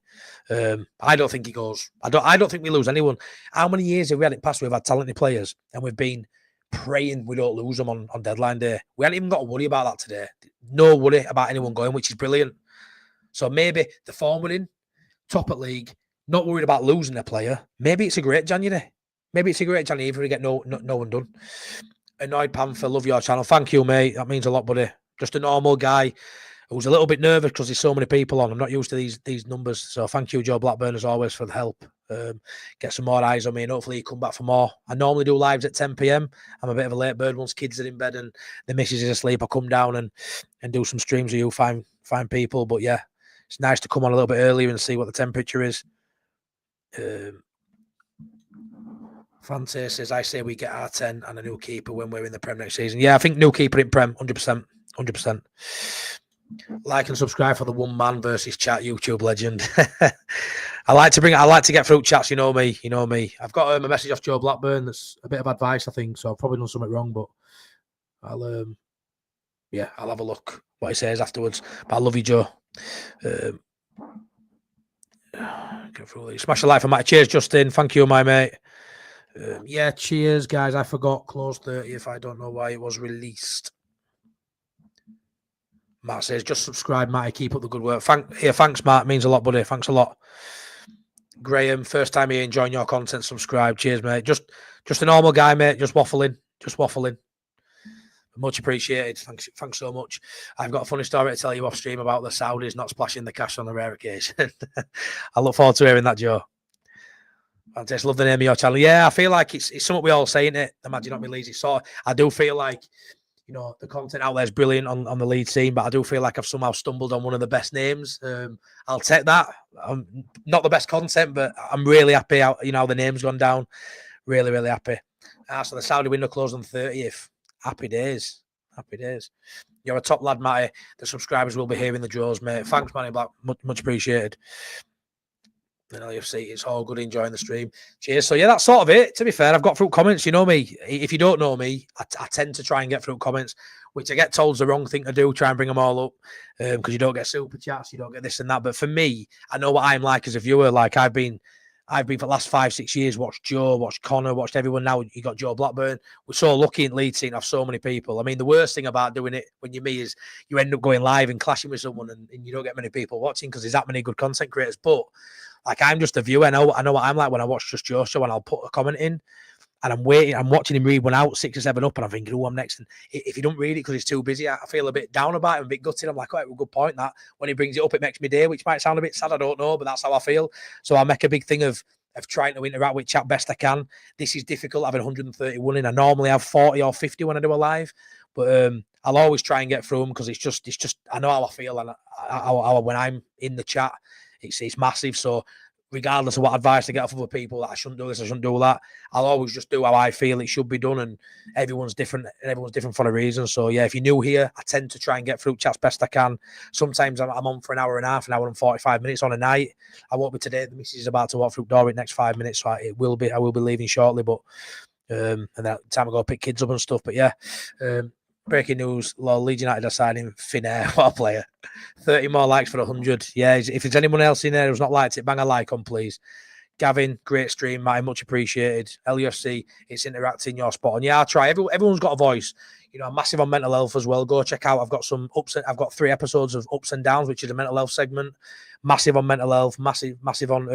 I don't think he goes. I don't think we lose anyone. How many years have we had it past? We've had talented players, and we've been praying we don't lose them on deadline day. We haven't even got to worry about that today. No worry about anyone going, which is brilliant. So maybe the form we're in, top at league, not worried about losing a player. Maybe it's a great January. If we get no one done. Annoyed Panther, love your channel. Thank you, mate. That means a lot, buddy. Just a normal guy who's a little bit nervous because there's so many people on. I'm not used to these numbers. So thank you, Joe Blackburn, as always, for the help. Get some more eyes on me, and hopefully you come back for more. I normally do lives at 10 p.m. I'm a bit of a late bird once kids are in bed and the missus is asleep. I come down and do some streams with you, fine people. But yeah, it's nice to come on a little bit earlier and see what the temperature is. Fancy says, I say we get our 10 and a new keeper when we're in the Prem next season. Yeah, I think new keeper in Prem, 100%. Like and subscribe for the one man versus chat YouTube legend. I like to get through chats. You know me. I've got a message off Joe Blackburn that's a bit of advice, I think. So I've probably done something wrong, but I'll have a look what he says afterwards. But I love you, Joe. Get through these. Smash a like for Matt. Cheers, Justin. Thank you, my mate. Cheers, guys. I forgot close 30th. I don't know why it was released. Matt says, just subscribe, Matty. Keep up the good work. Thanks, Matt. It means a lot, buddy. Thanks a lot. Graham, first time here enjoying your content. Subscribe. Cheers, mate. Just a normal guy, mate. Just waffling. Much appreciated. Thanks so much. I've got a funny story to tell you off stream about the Saudis not splashing the cash on the rare occasion. I look forward to hearing that, Joe. I just love the name of your channel. Yeah, I feel like it's something we all say, isn't it? Imagine not me Leeds. I do feel like, the content out there is brilliant on the Leeds scene, but I do feel like I've somehow stumbled on one of the best names. I'll take that. I'm not the best content, but I'm really happy how the name's gone down. Really, really happy. So the Saudi window closed on the 30th. Happy days. You're a top lad, Matty. The subscribers will be hearing the draws, mate. Thanks, Manny Black. Much appreciated. And LFC, it's all good enjoying the stream. Cheers. So yeah, that's sort of it. To be fair, I've got through comments. You know me. If you don't know me, I tend to try and get through comments. which I get told is the wrong thing to do, try and bring them all up, because you don't get super chats, you don't get this and that. But for me, I know what I'm like as a viewer. Like I've been for the last 5-6 years, watched Joe, watched Connor, watched everyone. Now you got Joe Blackburn. We're so lucky in Leeds seeing have so many people. I mean, the worst thing about doing it when you're me is you end up going live and clashing with someone, and you don't get many people watching because there's that many good content creators. But like I'm just a viewer. I know what I'm like when I watch Just Joe show, and I'll put a comment in. And I'm watching him read one out, 6 or 7 up, and I'm thinking, oh, I'm next. And if he don't read it because he's too busy, I feel a bit down about him, a bit gutted. I'm like, oh, well, good point. That when he brings it up, it makes me day, which might sound a bit sad. I don't know, but that's how I feel. So I make a big thing of trying to interact with chat best I can. This is difficult having 131 in. I normally have 40 or 50 when I do a live, but I'll always try and get through them because it's just I know how I feel, and when I'm in the chat, it's massive. So regardless of what advice I get off other people, that I shouldn't do this, I shouldn't do that, I'll always just do how I feel it should be done, and everyone's different for a reason. So yeah, if you're new here, I tend to try and get through chats best I can. Sometimes I'm on for an hour and a half, an hour and 45 minutes on a night. I won't be today. The missus is about to walk through the door in the next 5 minutes, so I will be leaving shortly, but and that time I go pick kids up and stuff. But yeah, breaking news, Leeds United are signing Finnair. What a player. 30 more likes for 100. Yeah, if there's anyone else in there who's not liked it, bang a like on, please. Gavin, great stream, Matty, much appreciated. LUFC, it's interacting, you're spot on. Yeah, I'll try. Everyone's got a voice. You know, I'm massive on mental health as well. Go check out. I've got 3 episodes of Ups and Downs, which is a mental health segment. Massive on mental health, massive on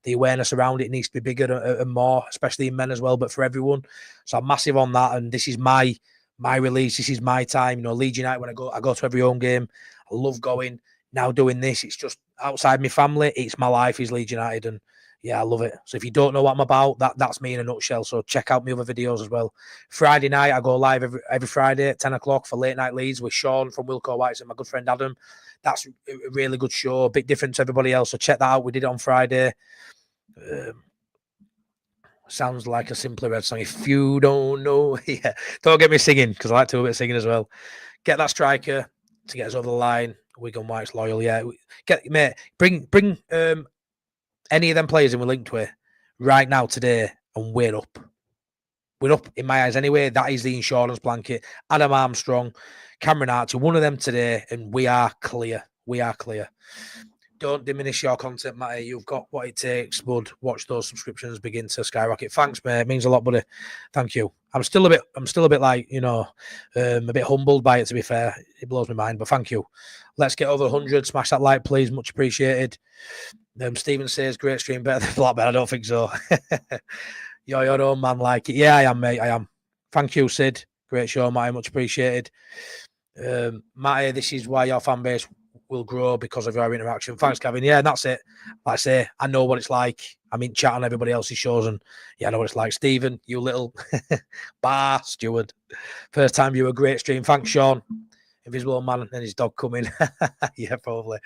the awareness around it. It needs to be bigger and more, especially in men as well, but for everyone. So I'm massive on that, and this is my release. This is my time. You know, Leeds United, when I go to every home game. I love going. Now doing this, it's just outside my family. It's my life is Leeds United, and yeah, I love it. So if you don't know what I'm about, that's me in a nutshell. So check out my other videos as well. Friday night, I go live every Friday at 10 o'clock for Late Night Leeds with Sean from Wilco Whites and my good friend Adam. That's a really good show, a bit different to everybody else. So check that out. We did it on Friday. Sounds like a Simply Red song. If you don't know, yeah, don't get me singing because I like to do a bit of singing as well. Get that striker to get us over the line. Wigan White's loyal, yeah. Bring any of them players in we're linked with right now today, and we're up. We're up in my eyes anyway. That is the insurance blanket. Adam Armstrong, Cameron Archer, one of them today, and we are clear. We are clear. Don't diminish your content, Matty. You've got what it takes, bud. Watch those subscriptions begin to skyrocket. Thanks, mate. It means a lot, buddy. Thank you. I'm still a bit like, you know, a bit humbled by it, to be fair. It blows my mind, but thank you. Let's get over 100. Smash that like, please. Much appreciated. Stephen says, great stream, better than Blackburn. I don't think so. You're your own man, like it. Yeah, I am, mate. I am. Thank you, Sid. Great show, Matty. Much appreciated. Matty, this is why your fan base will grow, because of your interaction. Thanks, Gavin. Yeah, and that's it. Like I say, I know what it's like. I'm in chat on everybody else's shows, and yeah, I know what it's like. Stephen, you little bar steward. First time you were great stream. Thanks, Sean. Invisible Man and his dog coming. Yeah, probably.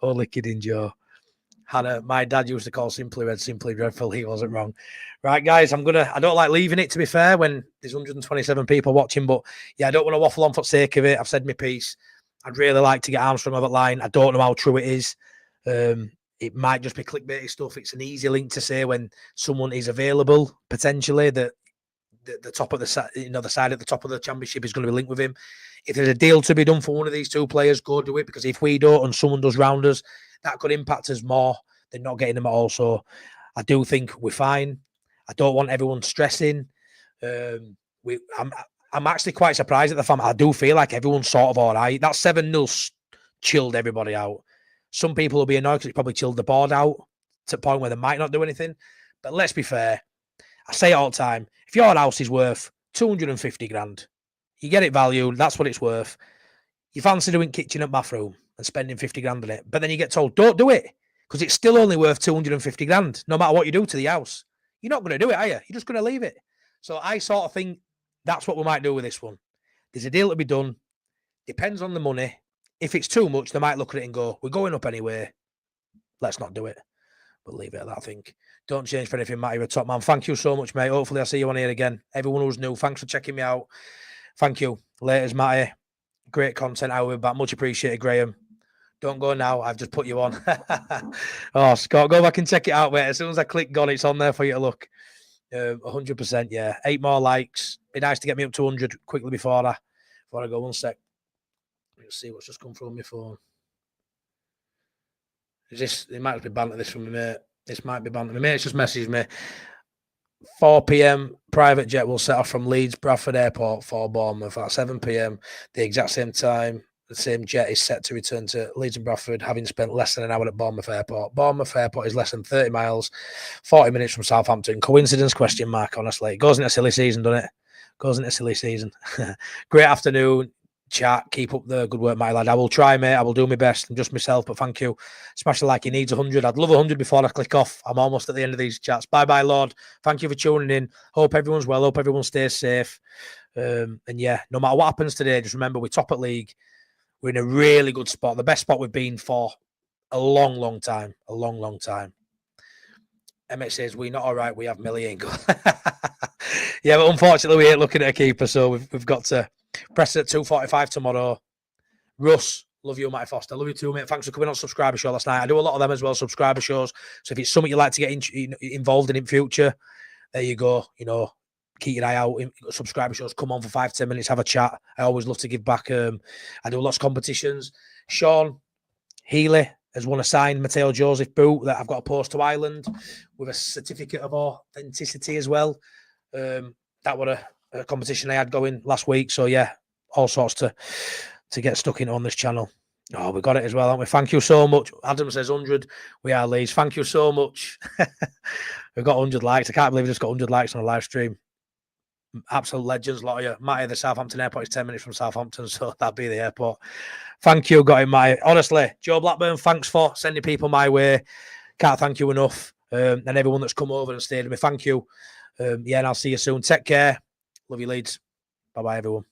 Only kidding, Joe. Hannah, my dad used to call Simply Red Simply Dreadful. He wasn't wrong. Right, guys, I don't like leaving it, to be fair, when there's 127 people watching, but yeah, I don't want to waffle on for the sake of it. I've said my piece. I'd really like to get Armstrong over the line. I don't know how true it is. It might just be clickbaity stuff. It's an easy link to say when someone is available, potentially, that the top of the side, the side at the top of the championship is going to be linked with him. If there's a deal to be done for one of these two players, go do it, because if we don't and someone does round us, that could impact us more than not getting them at all. So I do think we're fine. I don't want everyone stressing. I'm actually quite surprised at the fact I do feel like everyone's sort of all right. That 7-0 chilled everybody out. Some people will be annoyed because it probably chilled the board out to the point where they might not do anything. But let's be fair. I say it all the time. If your house is worth 250 grand, you get it valued. That's what it's worth. You fancy doing kitchen and bathroom and spending 50 grand on it. But then you get told, don't do it, because it's still only worth 250 grand, no matter what you do to the house. You're not going to do it, are you? You're just going to leave it. So I sort of think that's what we might do with this one. There's a deal to be done. Depends on the money. If it's too much, they might look at it and go, we're going up anyway. Let's not do it. But leave it at that, I think. Don't change for anything, Matty. You're a top man. Thank you so much, mate. Hopefully I'll see you on here again. Everyone who's new, thanks for checking me out. Thank you. Laters, Matty. Great content. I will be back. Much appreciated, Graham. Don't go now. I've just put you on. Oh, Scott, go back and check it out, mate. As soon as I click on, it's on there for you to look. 100%, yeah. 8 more likes. Be nice to get me up to 100 quickly before I Before I go, one sec. Let's see what's just come from my phone. Is this? It might be banter this from my mate. This might be banter. My mate's just messaged me. 4 p.m. private jet will set off from Leeds Bradford Airport for Bournemouth at 7 p.m. The exact same time. The same jet is set to return to Leeds and Bradford, having spent less than an hour at Bournemouth Airport. Bournemouth Airport is less than 30 miles, 40 minutes from Southampton. Coincidence? Question mark. Honestly, it goes into silly season, doesn't it? Goes into silly season. Great afternoon, chat. Keep up the good work, my lad. I will try, mate. I will do my best. I'm just myself, but thank you. Smash the like. He needs 100. I'd love 100 before I click off. I'm almost at the end of these chats. Bye, Lord. Thank you for tuning in. Hope everyone's well. Hope everyone stays safe. And yeah, no matter what happens today, just remember we top at league. We're in a really good spot. The best spot we've been for a long time. A long time. Emmett says, we're not all right. We have Millie. Yeah, but unfortunately, we ain't looking at a keeper. So we've got to press it at 2:45 tomorrow. Russ, love you, Matty Foster. Love you too, mate. Thanks for coming on Subscriber Show last night. I do a lot of them as well, Subscriber Shows. So if it's something you'd like to get involved in future, there you go. You know, keep your eye out. Subscriber Shows, come on for 5-10 minutes, have a chat. I always love to give back. I do lots of competitions. Sean Healy has won a signed Matteo Joseph boot that I've got to post to Ireland with a certificate of authenticity as well. That was a competition I had going last week. So yeah, all sorts to get stuck in on this channel. Oh, we got it as well, haven't we? Thank you so much. Adam says 100. We are Leeds. Thank you so much. We've got 100 likes. I can't believe we just got 100 likes on a live stream. Absolute legends, a lot of you. Matty, the Southampton airport is 10 minutes from Southampton, so that'd be the airport. Thank you, got it, Matty. Honestly, Joe Blackburn, thanks for sending people my way. Can't thank you enough. And everyone that's come over and stayed with me, thank you. Yeah, and I'll see you soon. Take care. Love you, Leeds. Bye-bye, everyone.